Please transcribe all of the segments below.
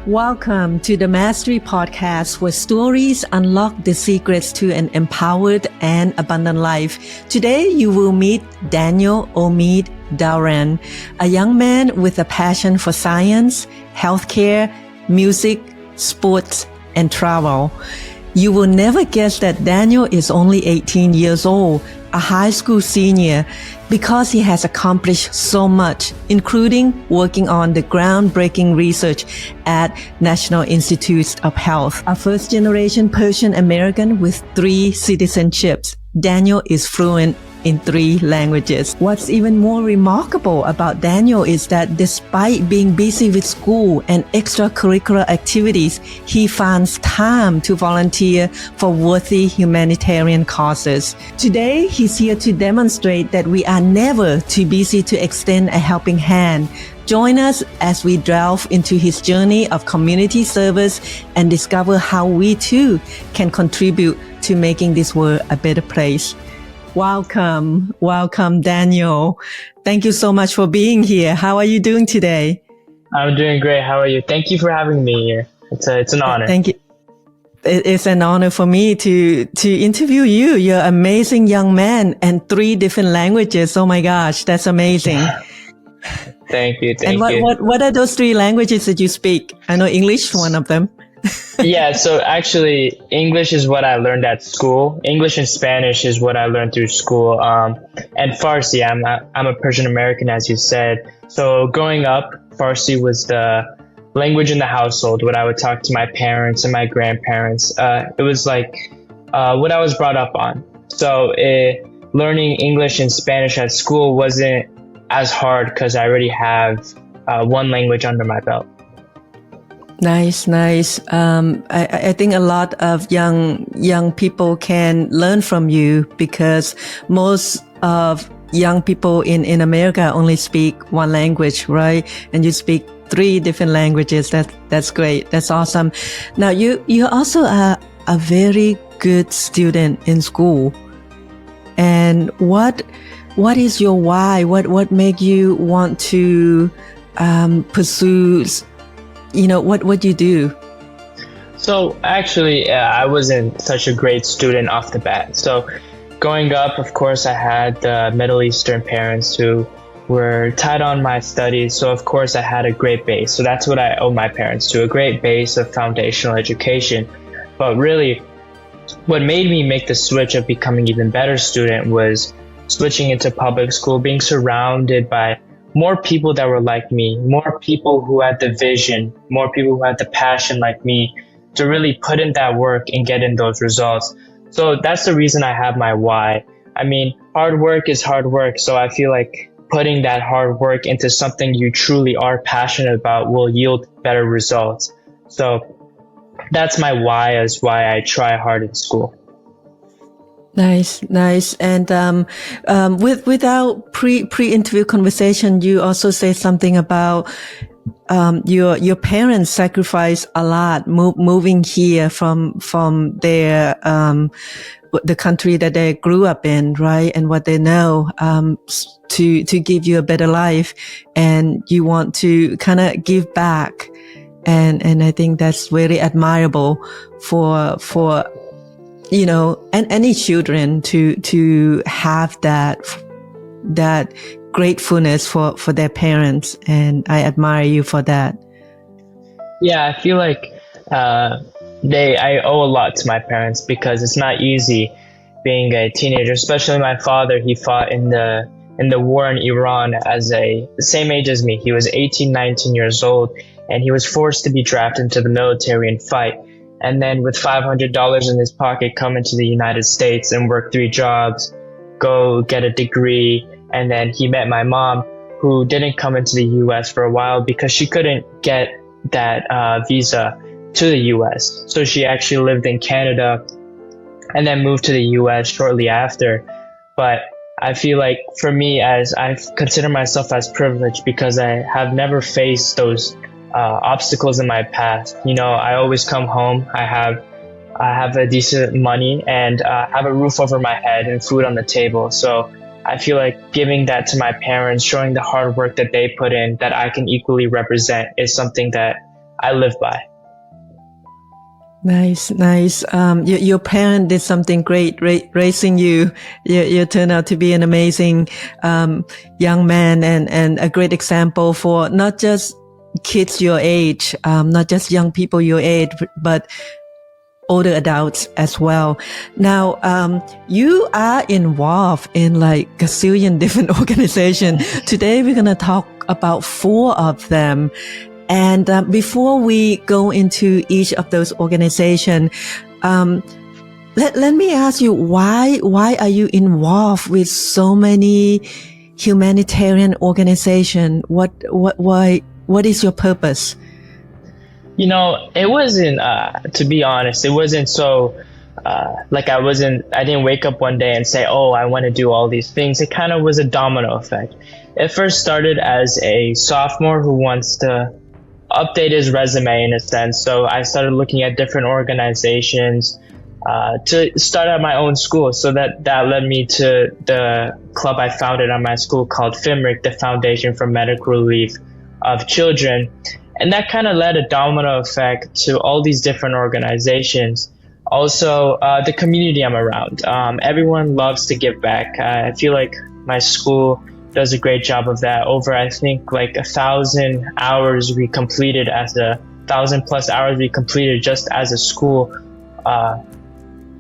Welcome to the Mastery Podcast, where stories unlock the secrets to an empowered and abundant life. Today, you will meet Daniel Dowran, a young man with a passion for science, healthcare, music, sports, and travel. You will never guess that Daniel is only 18 years old, a high school senior, because he has accomplished so much, including working on the groundbreaking research at National Institutes of Health. A first-generation Persian American with 3 citizenships, Daniel is fluent in 3 languages. What's even more remarkable about Daniel is that despite being busy with school and extracurricular activities, he finds time to volunteer for worthy humanitarian causes. Today, he's here to demonstrate that we are never too busy to extend a helping hand. Join us as we delve into his journey of community service and discover how we too can contribute to making this world a better place. Welcome, Daniel. Thank you so much for being here. How are you doing today? I'm doing great. How are you? Thank you for having me here. It's an honor. Thank you. It's an honor for me to interview you. You're an amazing young man and 3 different languages. Oh my gosh, that's amazing. Thank you. And what are those 3 languages that you speak? I know English is one of them. Yeah, so actually English is what I learned at school. English and Spanish is what I learned through school. And Farsi, I'm a Persian American, as you said. So growing up, Farsi was the language in the household, what I would talk to my parents and my grandparents. It was like what I was brought up on. So learning English and Spanish at school wasn't as hard because I already have one language under my belt. Nice. I think a lot of young people can learn from you because most of young people in America only speak one language, right? And you speak 3 different languages. That's great. That's awesome. Now you also are a very good student in school. And what is your why? What make you want to pursue what you do? So actually, I wasn't such a great student off the bat. So growing up, of course, I had Middle Eastern parents who were tight on my studies. So of course, I had a great base. So that's what I owe my parents to, a great base of foundational education. But really, what made me make the switch of becoming an even better student was switching into public school, being surrounded by more people that were like me, more people who had the vision, more people who had the passion like me to really put in that work and get in those results. So that's the reason I have my why. I mean, hard work is hard work. So I feel like putting that hard work into something you truly are passionate about will yield better results. So that's my why, is why I try hard in school. Nice. And with our pre-interview conversation, you also say something about your parents sacrificed a lot moving here from their the country that they grew up in, right? And what they know to give you a better life, and you want to kind of give back, and I think that's very admirable for and any children to have that gratefulness for their parents. And I admire you for that. Yeah, I feel like I owe a lot to my parents because it's not easy being a teenager, especially my father. He fought in the war in Iran as the same age as me. He was 18, 19 years old, and he was forced to be drafted into the military and fight. And then with $500 in his pocket, come into the United States and work 3 jobs, go get a degree. And then he met my mom, who didn't come into the U.S. for a while because she couldn't get that visa to the U.S. So she actually lived in Canada and then moved to the U.S. shortly after. But I feel like for me, as I consider myself as privileged because I have never faced those obstacles in my past. I always come home. I have a decent money and have a roof over my head and food on the table. So I feel like giving that to my parents, showing the hard work that they put in, that I can equally represent, is something that I live by. Nice. Your parent did something great, raising you. You turned out to be an amazing, young man and a great example for not just kids your age, not just young people your age, but older adults as well. Now, you are involved in like a zillion different organizations. Today, we're going to talk about 4 of them. And before we go into each of those organizations, let me ask you, why are you involved with so many humanitarian organizations? What is your purpose? It wasn't, to be honest, it wasn't so, like I didn't wake up one day and say, oh, I want to do all these things. It kind of was a domino effect. It first started as a sophomore who wants to update his resume in a sense. So I started looking at different organizations to start at my own school. So that led me to the club I founded at my school called FMRIC, the Foundation for Medical Relief of Children. And that kind of led a domino effect to all these different organizations. Also, the community I'm around. Everyone loves to give back. I feel like my school does a great job of that. Over, I think, like 1,000 hours we completed 1,000+ hours we completed just as a school,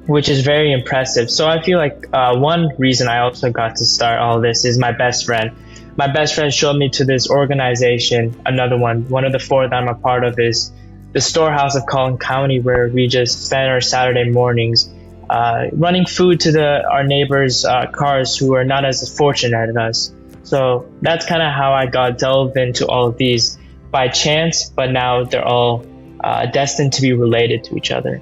which is very impressive. So I feel like one reason I also got to start all this is my best friend. My best friend showed me to this organization, another one of the 4 that I'm a part of is the Storehouse of Collin County, where we just spend our Saturday mornings running food to our neighbors' cars who are not as fortunate as us. So that's kind of how I got delved into all of these by chance, but now they're all destined to be related to each other.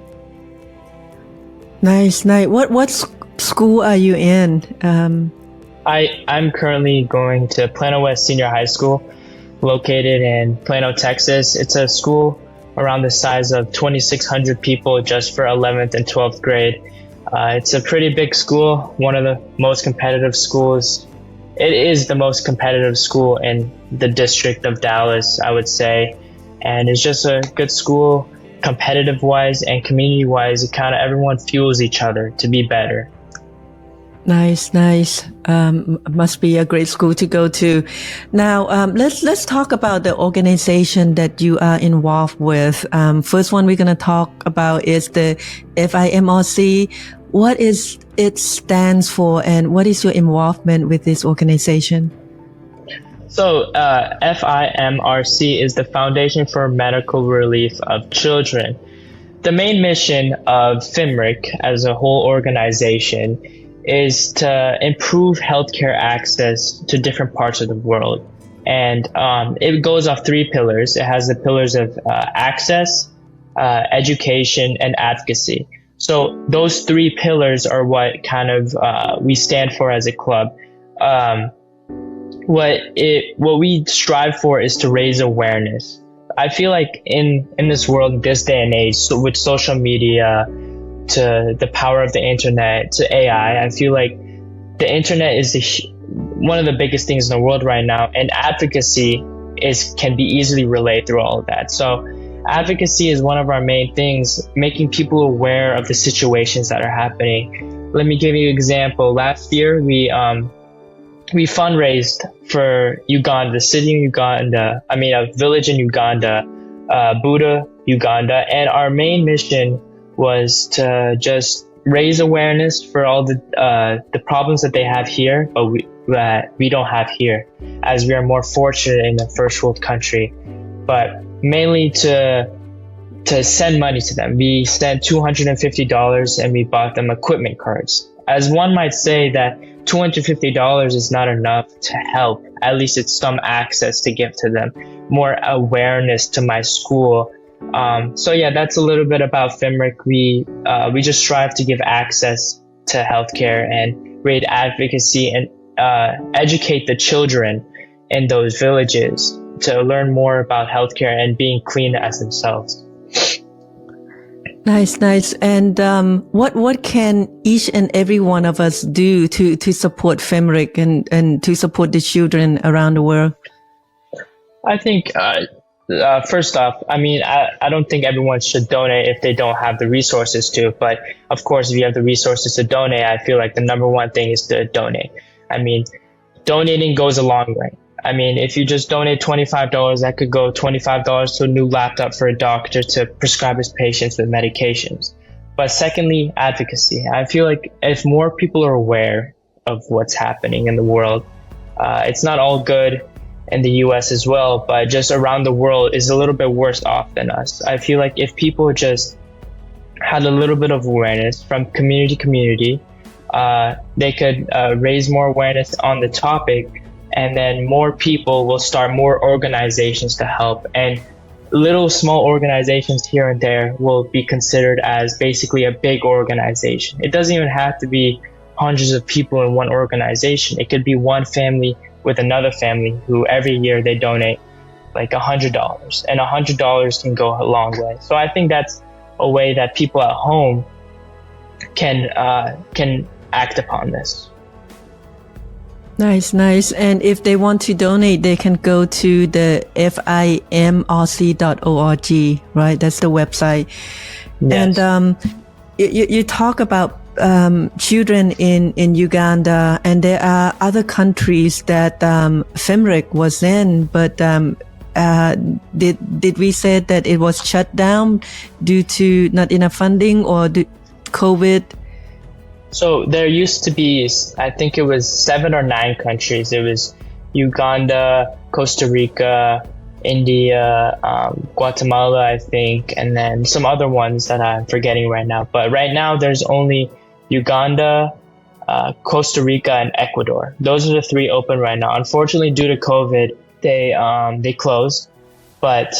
Nice. What school are you in? I'm currently going to Plano West Senior High School, located in Plano, Texas. It's a school around the size of 2,600 people just for 11th and 12th grade. It's a pretty big school, one of the most competitive schools. It is the most competitive school in the district of Dallas, I would say. And it's just a good school, competitive-wise and community-wise. It kind of everyone fuels each other to be better. Nice. Must be a great school to go to. Now, let's talk about the organization that you are involved with. First one we're going to talk about is the FIMRC. What is it stands for, and what is your involvement with this organization? So, FIMRC is the Foundation for Medical Relief of Children. The main mission of FMRIC as a whole organization is to improve healthcare access to different parts of the world. And it goes off 3 pillars. It has the pillars of access, education, and advocacy. So those 3 pillars are what kind of we stand for as a club. What we strive for is to raise awareness. I feel like in this world, this day and age, so with social media, to the power of the internet, to AI, I feel like the internet is one of the biggest things in the world right now, and advocacy can be easily relayed through all of that. So advocacy is one of our main things, making people aware of the situations that are happening. Let me give you an example. Last year, we fundraised for Uganda, a village in Uganda, Buda, Uganda, and our main mission was to just raise awareness for all the problems that they have here, but that we don't have here, as we are more fortunate in a first world country. But mainly to send money to them. We sent $250 and we bought them equipment cards. As one might say that $250 is not enough to help, at least it's some access to give to them, more awareness to my school. So yeah, that's a little bit about FMRIC. We just strive to give access to healthcare and raise advocacy and educate the children in those villages to learn more about healthcare and being clean as themselves. Nice. And what can each and every one of us do to support FMRIC and to support the children around the world? I think first off, I mean, I don't think everyone should donate if they don't have the resources to. But of course, if you have the resources to donate, I feel like the number one thing is to donate. I mean, donating goes a long way. I mean, if you just donate $25, that could go $25 to a new laptop for a doctor to prescribe his patients with medications. But secondly, advocacy. I feel like if more people are aware of what's happening in the world, it's not all good in the US as well, but just around the world is a little bit worse off than us. I feel like if people just had a little bit of awareness from community to community, they could raise more awareness on the topic, and then more people will start more organizations to help. And little small organizations here and there will be considered as basically a big organization. It doesn't even have to be hundreds of people in one organization. It could be one family with another family who every year they donate like $100, and $100 can go a long way. So I think that's a way that people at home can act upon this. Nice, nice. And if they want to donate, they can go to the fimrc.org, right? That's the website. Yes. And you talk about children in Uganda, and there are other countries that FIMRIC was in, but did we say that it was shut down due to not enough funding or COVID? So there used to be, I think it was 7 or 9 countries. It was Uganda, Costa Rica, India, Guatemala, I think, and then some other ones that I'm forgetting right now. But right now there's only Uganda, Costa Rica, and Ecuador. Those are the 3 open right now. Unfortunately, due to COVID, they closed. But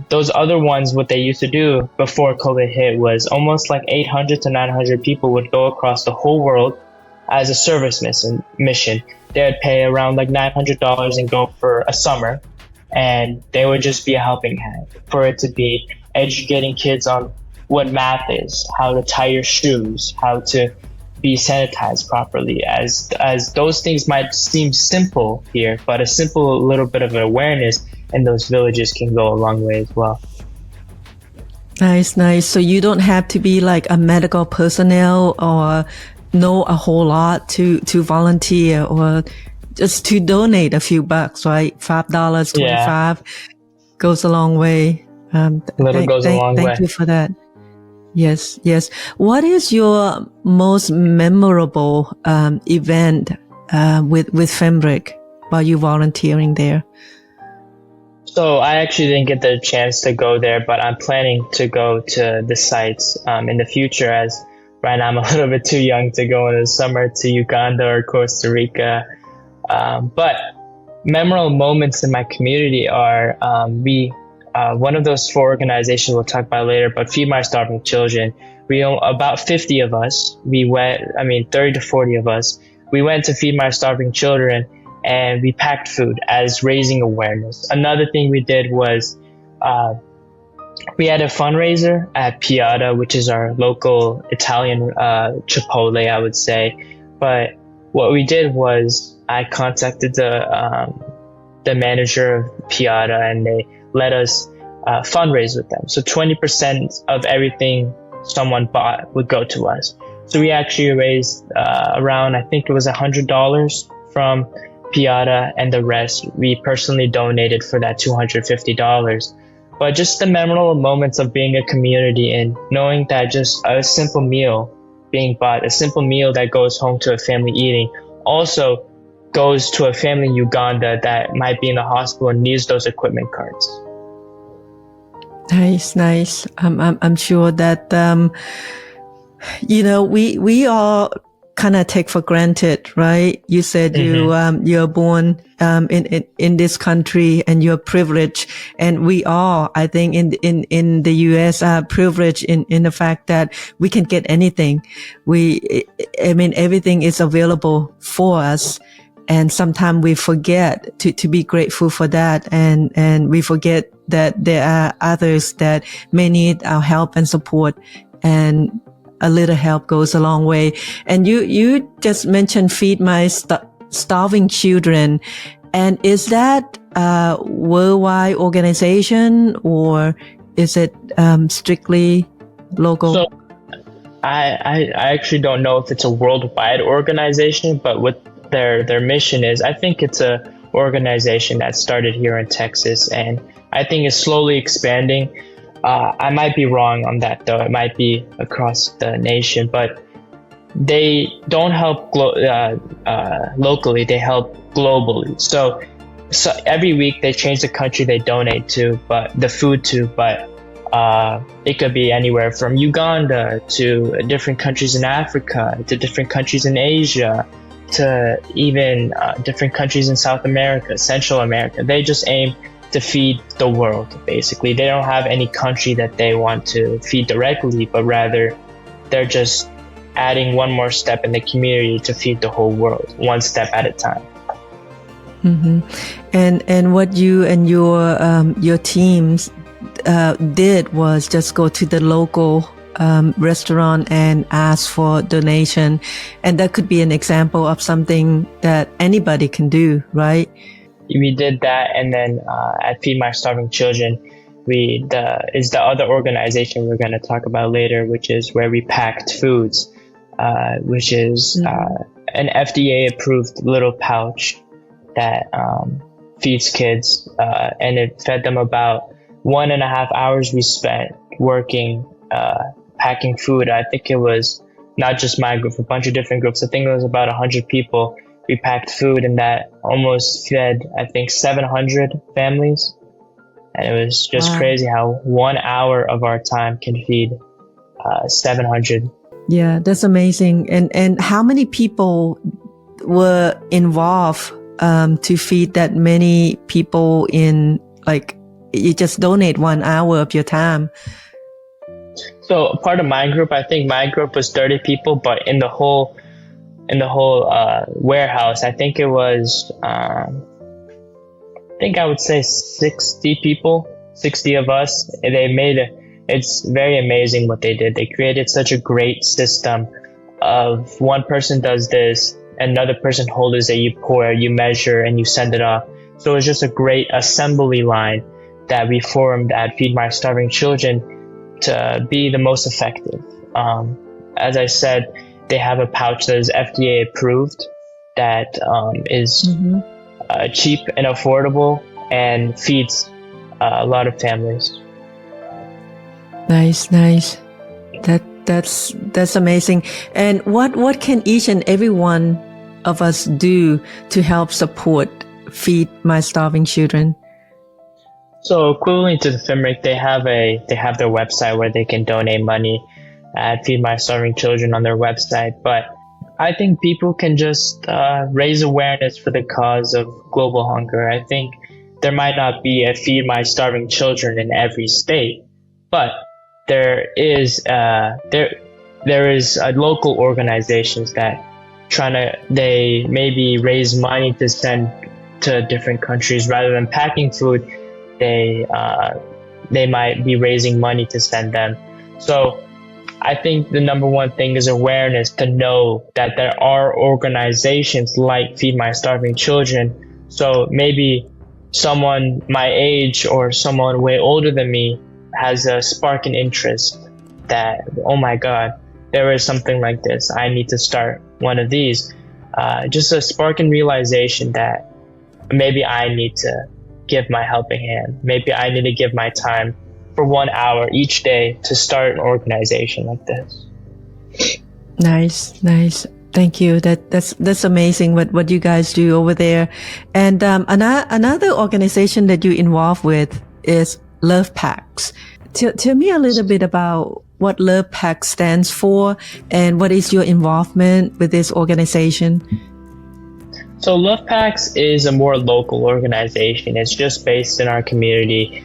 those other ones, what they used to do before COVID hit was almost like 800 to 900 people would go across the whole world as a service mission. They would pay around like $900 and go for a summer, and they would just be a helping hand for it to be educating kids on what math is, how to tie your shoes, how to be sanitized properly, as those things might seem simple here, but a simple little bit of awareness in those villages can go a long way as well. Nice, nice. So you don't have to be like a medical personnel or know a whole lot to volunteer or just to donate a few bucks, right? $5, 25 goes a long way. Goes a long way. Thank you for that. Yes, yes. What is your most memorable event with FEMBRIC while you volunteering there? So I actually didn't get the chance to go there, but I'm planning to go to the sites in the future, as right now I'm a little bit too young to go in the summer to Uganda or Costa Rica. But memorable moments in my community are one of those 4 organizations we'll talk about later, but Feed My Starving Children. We about 50 of us. 30 to 40 of us. We went to Feed My Starving Children, and we packed food as raising awareness. Another thing we did was we had a fundraiser at Piata, which is our local Italian Chipotle, I would say. But what we did was I contacted the manager of Piata, and they let us fundraise with them. So 20% of everything someone bought would go to us. So we actually raised around, I think it was $100 from Piata, and the rest we personally donated for that $250. But just the memorable moments of being a community and knowing that just a simple meal being bought, a simple meal that goes home to a family eating, also goes to a family in Uganda that might be in the hospital and needs those equipment cards. Nice, nice. I'm sure that we all kind of take for granted, right? You said you're born in this country and you're privileged, and we all, I think, in the US are privileged in the fact that we can get anything. Everything is available for us. And sometimes we forget to be grateful for that. And we forget that there are others that may need our help and support, and a little help goes a long way. And you just mentioned Feed My Starving Children. And is that a worldwide organization, or is it strictly local? So I actually don't know if it's a worldwide organization, but what their mission is, I think it's a organization that started here in Texas, and I think is slowly expanding. I might be wrong on that though. It might be across the nation, but they don't help locally. They help globally. So every week they change the country they donate to, but the food to, but it could be anywhere from Uganda to different countries in Africa, to different countries in Asia, to even different countries in South America, Central America. They just aim to feed the world, basically. They don't have any country that they want to feed directly, but rather they're just adding one more step in the community to feed the whole world, one step at a time. Mm-hmm. And what you and your teams did was just go to the local restaurant and ask for donation, and that could be an example of something that anybody can do, right? We did that, and then at Feed My Starving Children, is the other organization we're going to talk about later, which is where we packed foods, which is an FDA approved little pouch that feeds kids, and it fed them about 1.5 hours we spent working, packing food. I think it was not just my group, a bunch of different groups. I think it was about 100 people. We packed food, and that almost fed, I think, 700 families. And it was just crazy how 1 hour of our time can feed 700. Yeah, that's amazing. And how many people were involved to feed that many people in, like, you just donate 1 hour of your time? So part of my group, I think my group was 30 people, but in the whole warehouse, I think it was, I think I would say 60 people, 60 of us. It's very amazing what they did. They created such a great system of one person does this, another person holds it, you pour, you measure, and you send it off. So it was just a great assembly line that we formed at Feed My Starving Children to be the most effective. As I said, they have a pouch that is FDA approved that is cheap and affordable and feeds a lot of families. Nice. That's amazing. And what can each and every one of us do to help support Feed My Starving Children? So equivalent to the FIMRIC, they have their website where they can donate money at Feed My Starving Children on their website. But I think people can just raise awareness for the cause of global hunger. I think there might not be a Feed My Starving Children in every state, but there is local organizations that they maybe raise money to send to different countries rather than packing food. They might be raising money to send them. So I think the number one thing is awareness, to know that there are organizations like Feed My Starving Children. So maybe someone my age or someone way older than me has a spark in interest that, oh my God, there is something like this. I need to start one of these. Just a spark in realization that maybe I need to give my helping hand. Maybe I need to give my time for 1 hour each day to start an organization like this. Nice. Thank you. That's amazing what you guys do over there. And another organization that you involved with is Love Packs. Tell me a little bit about what Love Packs stands for and what is your involvement with this organization. So Love Packs is a more local organization. It's just based in our community.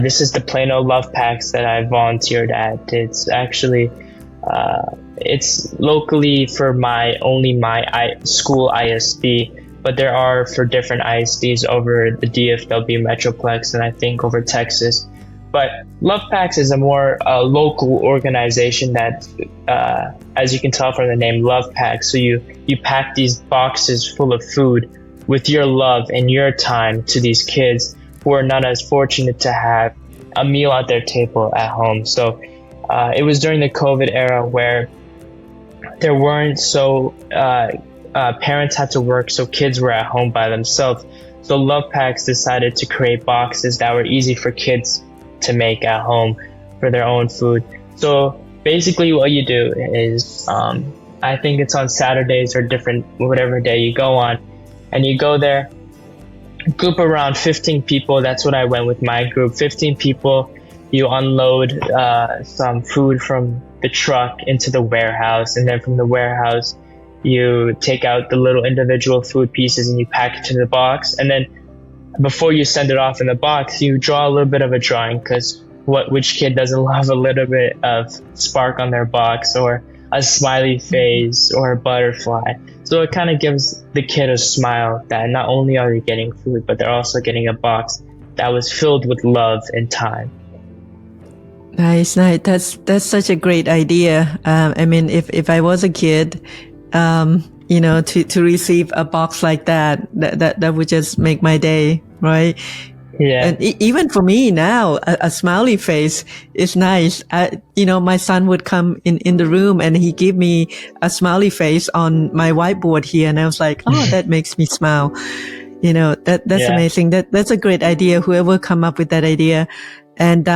This is the Plano Love Packs that I volunteered at. It's actually, it's locally for my school ISD, but there are for different ISDs over the DFW Metroplex and I think over Texas. But Love Packs is a more local organization that, as you can tell from the name, Love Packs. So you pack these boxes full of food with your love and your time to these kids who are not as fortunate to have a meal at their table at home. So it was during the COVID era where there weren't parents had to work, so kids were at home by themselves. So Love Packs decided to create boxes that were easy for kids to make at home for their own food. So basically what you do is, I think it's on Saturdays or whatever day you go on, and you go there, group around 15 people. That's what I went with my group, 15 people. You unload some food from the truck into the warehouse, and then from the warehouse you take out the little individual food pieces and you pack it to the box. And then before you send it off in the box, you draw a little bit of a drawing, because which kid doesn't love a little bit of spark on their box, or a smiley face, or a butterfly. So it kind of gives the kid a smile that not only are they getting food, but they're also getting a box that was filled with love and time. Nice. That's such a great idea. I mean, if I was a kid, to receive a box like that would just make my day, right? Yeah. And even for me now, a smiley face is nice. My son would come in the room and he give me a smiley face on my whiteboard here. And I was like, oh, that makes me smile. That's amazing. That's a great idea. Whoever come up with that idea. And,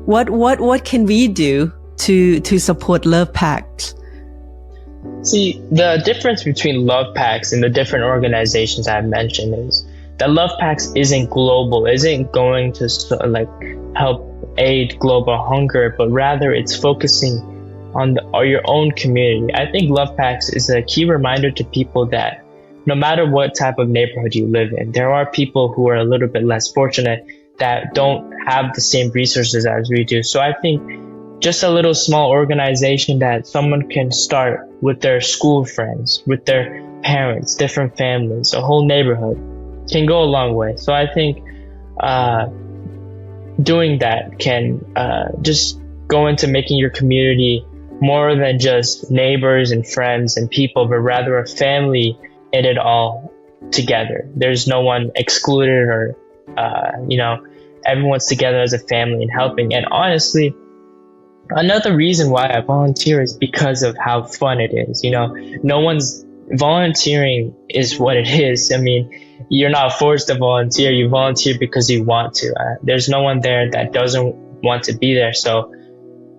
what can we do to support Love Packs? See, the difference between Love Packs and the different organizations I've mentioned is that Love Packs isn't global, isn't going to help aid global hunger, but rather it's focusing on your own community. I think Love Packs is a key reminder to people that no matter what type of neighborhood you live in, there are people who are a little bit less fortunate that don't have the same resources as we do. So I think just a little small organization that someone can start with their school friends, with their parents, different families, a whole neighborhood, can go a long way. So I think doing that can just go into making your community more than just neighbors and friends and people, but rather a family in it all together. There's no one excluded, or everyone's together as a family and helping. And honestly, another reason why I volunteer is because of how fun it is. Volunteering is what it is. I mean, you're not forced to volunteer. You volunteer because you want to. There's no one there that doesn't want to be there. So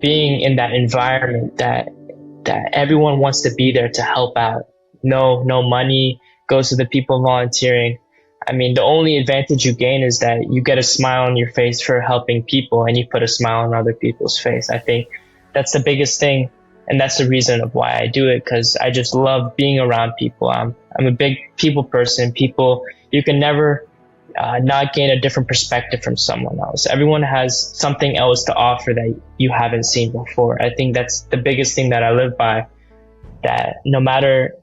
being in that environment that everyone wants to be there to help out. No money goes to the people volunteering. I mean, the only advantage you gain is that you get a smile on your face for helping people, and you put a smile on other people's face. I think that's the biggest thing, and that's the reason of why I do it, because I just love being around people. I'm a big people person. People, you can never not gain a different perspective from someone else. Everyone has something else to offer that you haven't seen before. I think that's the biggest thing that I live by, that no matter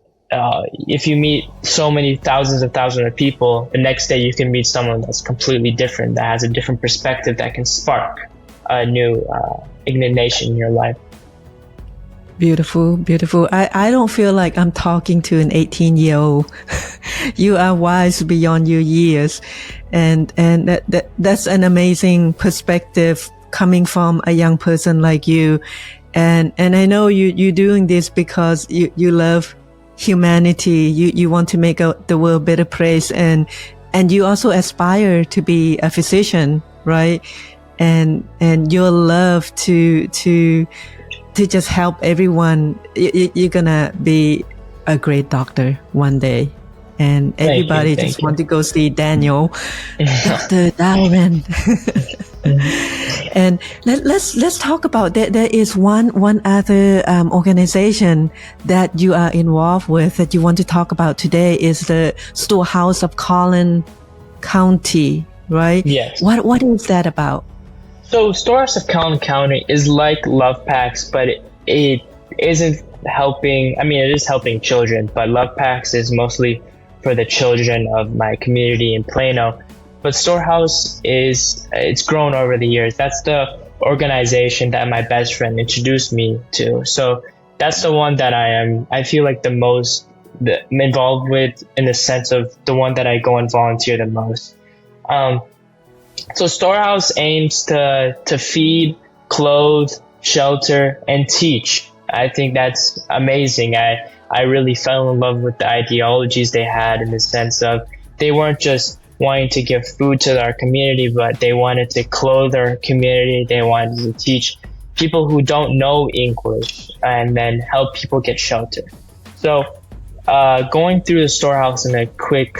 if you meet so many thousands of people, the next day you can meet someone that's completely different, that has a different perspective, that can spark a new ignition in your life. Beautiful. I don't feel like I'm talking to an 18-year-old. You are wise beyond your years. And that's an amazing perspective coming from a young person like you. And I know you're doing this because you love humanity. You want to make the world a better place, and you also aspire to be a physician, right? And your love to just help everyone. You're gonna be a great doctor one day, and everybody just want to go see Daniel, Dr. Dowran. And let's talk about that. There is one other organization that you are involved with that you want to talk about today, is the Storehouse of Collin County, right? Yes. What is that about? So Storehouse of Collin County is like Love Packs, but it isn't helping. I mean, it is helping children, but Love Packs is mostly for the children of my community in Plano. But Storehouse it's grown over the years. That's the organization that my best friend introduced me to. So that's the one that I feel like the most involved with, in the sense of the one that I go and volunteer the most. Um, so Storehouse aims to feed, clothe, shelter, and teach. I think that's amazing. I really fell in love with the ideologies they had, in the sense of they weren't just wanting to give food to our community, but they wanted to clothe our community. They wanted to teach people who don't know English, and then help people get shelter. So going through the Storehouse in a quick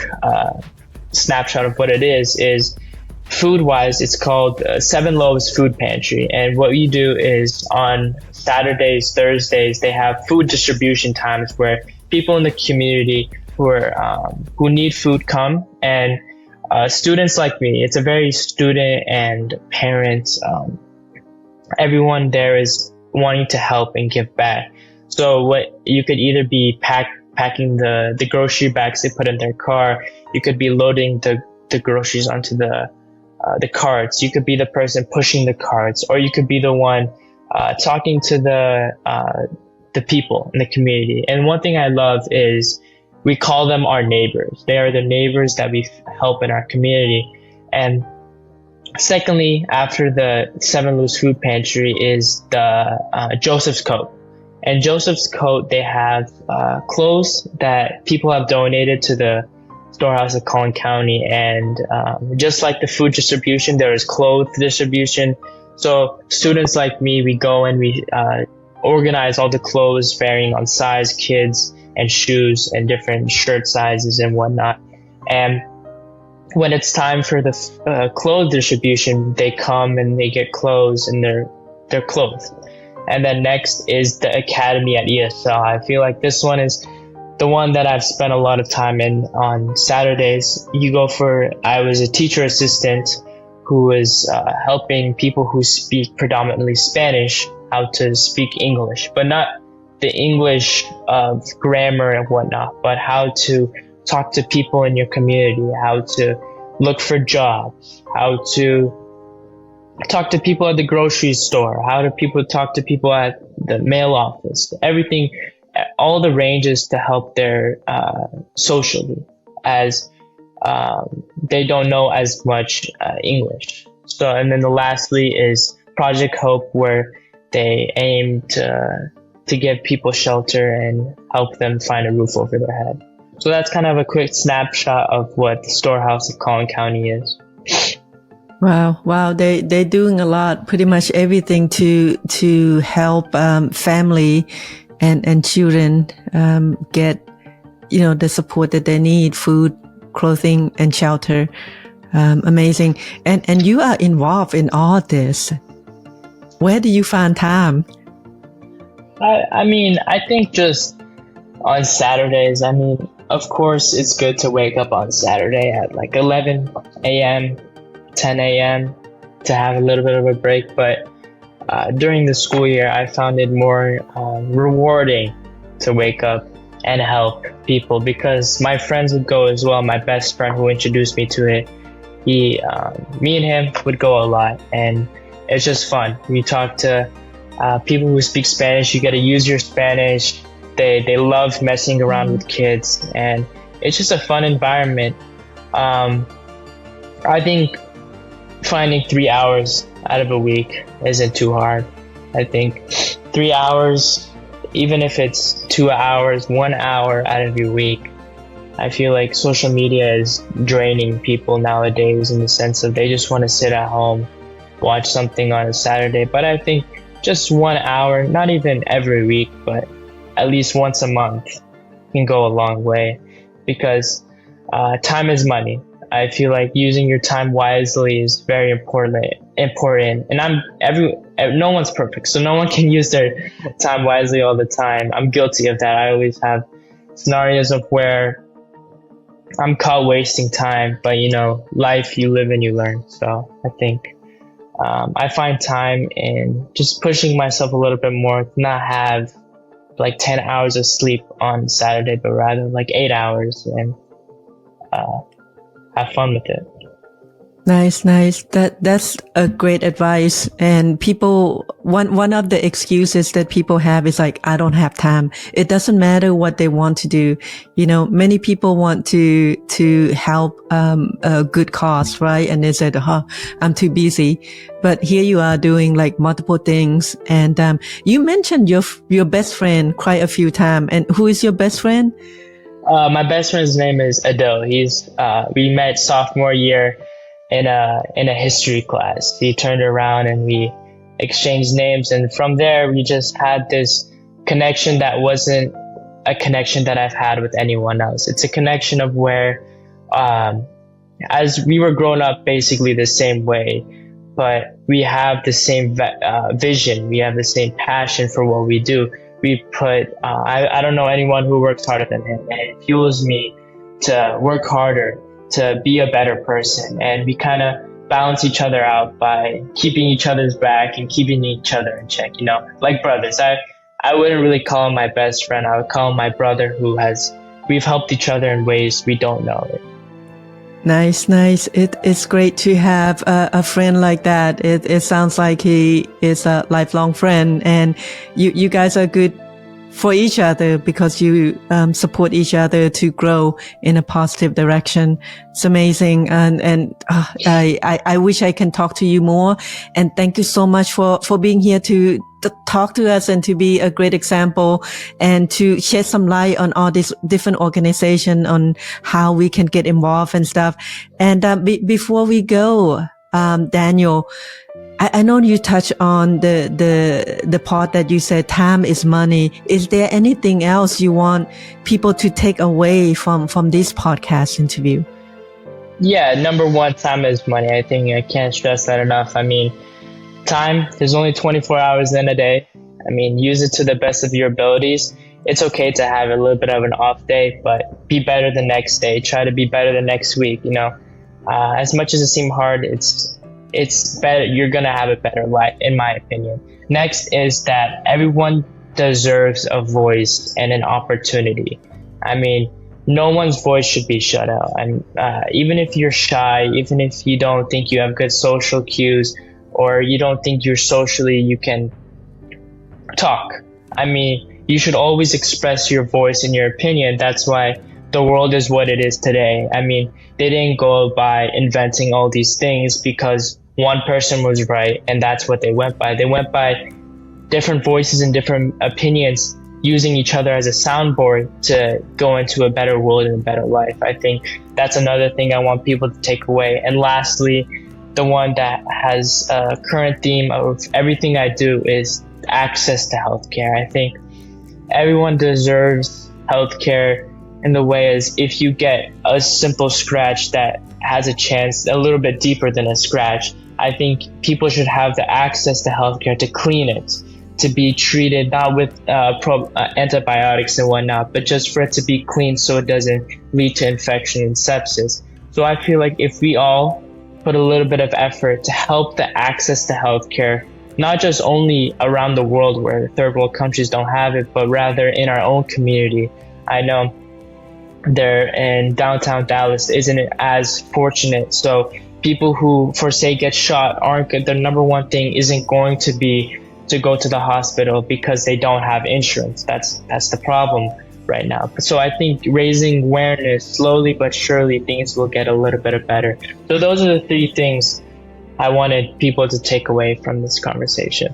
snapshot of what it is food wise, it's called Seven Loaves Food Pantry. And what we do is on Saturdays, Thursdays, they have food distribution times where people in the community who need food come, and students like me. It's a very student and parents. Everyone there is wanting to help and give back. So what you could either be packing the grocery bags they put in their car. You could be loading the groceries onto the carts. You could be the person pushing the carts, or you could be the one talking to the people in the community. And one thing I love is we call them our neighbors. They are the neighbors that we help in our community. And secondly, after the Seven Loaves Food Pantry is the Joseph's Coat. And Joseph's Coat, they have clothes that people have donated to the Storehouse of Collin County. And just like the food distribution, there is clothes distribution. So students like me, we go and we organize all the clothes varying on size, kids and shoes and different shirt sizes and whatnot. And when it's time for the clothes distribution, they come and they get clothes, and they're clothed. And then next is the Academy at ESL. I feel like this one is the one that I've spent a lot of time in. On Saturdays, I was a teacher assistant who was helping people who speak predominantly Spanish how to speak English, but not the English of grammar and whatnot, but how to talk to people in your community, how to look for jobs, how to talk to people at the grocery store, how do people talk to people at the mail office, everything, all the ranges to help their socially, as they don't know as much English. So, and then lastly is Project Hope, where they aim to give people shelter and help them find a roof over their head. So that's kind of a quick snapshot of what the Storehouse of Collin County is. Wow. They're doing a lot, pretty much everything to help family and children get the support that they need, food, clothing, and shelter. Amazing. And you are involved in all this. Where do you find time? I mean, I think just on Saturdays, of course, it's good to wake up on Saturday at like 11 a.m., 10 a.m. to have a little bit of a break. But during the school year, I found it more rewarding to wake up and help people, because my friends would go as well. My best friend who introduced me to it, me and him would go a lot, and it's just fun. You talk to people who speak Spanish, you get to use your Spanish. They love messing around with kids, and it's just a fun environment. I think finding 3 hours out of a week isn't too hard. I think 3 hours, even if it's 2 hours, 1 hour out of your week. I feel like social media is draining people nowadays, in the sense of they just want to sit at home, watch something on a Saturday. But I think just 1 hour, not even every week, but at least once a month, can go a long way, because time is money. I feel like using your time wisely is very important. And no one's perfect, so no one can use their time wisely all the time. I'm guilty of that. I always have scenarios of where I'm caught wasting time, but life, you live and you learn. So I think I find time in just pushing myself a little bit more, to not have like 10 hours of sleep on Saturday, but rather like 8 hours, and have fun with it. Nice, nice. That's a great advice. And people, one of the excuses that people have is like, I don't have time. It doesn't matter what they want to do. You know, many people want to help, a good cause, right? And they said, I'm too busy. But here you are doing like multiple things. And, you mentioned your best friend quite a few times. And who is your best friend? My best friend's name is Adil. We met sophomore year in a history class. He turned around and we exchanged names, and from there we just had this connection that wasn't a connection that I've had with anyone else. It's a connection of where, as we were growing up basically the same way, but we have the same vision. We have the same passion for what we do. We put, I don't know anyone who works harder than him, and it fuels me to work harder, to be a better person. And we kind of balance each other out by keeping each other's back and keeping each other in check, you know, like brothers. I wouldn't really call him my best friend. I would call him my brother we've helped each other in ways we don't know it. Nice, nice. It's great to have a friend like that. It sounds like he is a lifelong friend, and you guys are good for each other because you support each other to grow in a positive direction. It's amazing. And I wish I can talk to you more. And thank you so much for being here to talk to us and to be a great example and to shed some light on all these different organizations on how we can get involved and stuff. And before we go, Daniel, I know you touched on the part that you said time is money. Is there anything else you want people to take away from this podcast interview? Yeah, number one, time is money. I think I can't stress that enough. I mean, time, there's only 24 hours in a day. I mean, use it to the best of your abilities. It's okay to have a little bit of an off day, but be better the next day. Try to be better the next week, you know. As much as it seems hard, it's better. You're going to have a better life, in my opinion. Next is that everyone deserves a voice and an opportunity. I mean, no one's voice should be shut out. And even if you're shy, even if you don't think you have good social cues, or you don't think you can talk. I mean, you should always express your voice and your opinion. That's why the world is what it is today. I mean, they didn't go by inventing all these things because one person was right and that's what they went by. They went by different voices and different opinions, using each other as a soundboard to go into a better world and a better life. I think that's another thing I want people to take away. And lastly, the one that has a current theme of everything I do is access to healthcare. I think everyone deserves healthcare in the way as if you get a simple scratch that has a chance a little bit deeper than a scratch, I think people should have the access to healthcare to clean it, to be treated not with antibiotics and whatnot, but just for it to be clean so it doesn't lead to infection and sepsis. So I feel like if we all put a little bit of effort to help the access to healthcare, not just only around the world where third world countries don't have it, but rather in our own community. I know there in downtown Dallas isn't as fortunate. So people who, for say, get shot aren't good. The number one thing isn't going to be to go to the hospital because they don't have insurance. That's the problem right now. So I think raising awareness, slowly but surely, things will get a little bit better. So those are the three things I wanted people to take away from this conversation.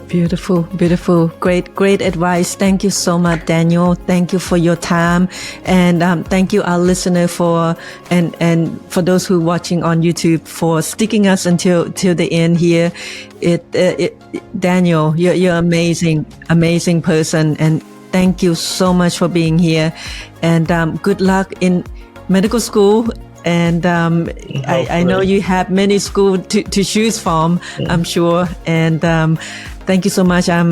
Beautiful, beautiful. Great advice. Thank you so much, Daniel. Thank you for your time. And thank you, our listener, and for those who are watching on YouTube for sticking us until the end here. Daniel, you're amazing person. And thank you so much for being here. And good luck in medical school. And I know you have many schools to choose from, I'm sure. And thank you so much. I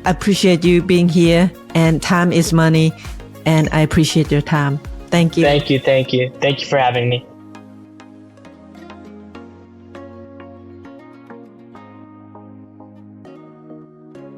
appreciate you being here. And time is money. And I appreciate your time. Thank you. Thank you for having me.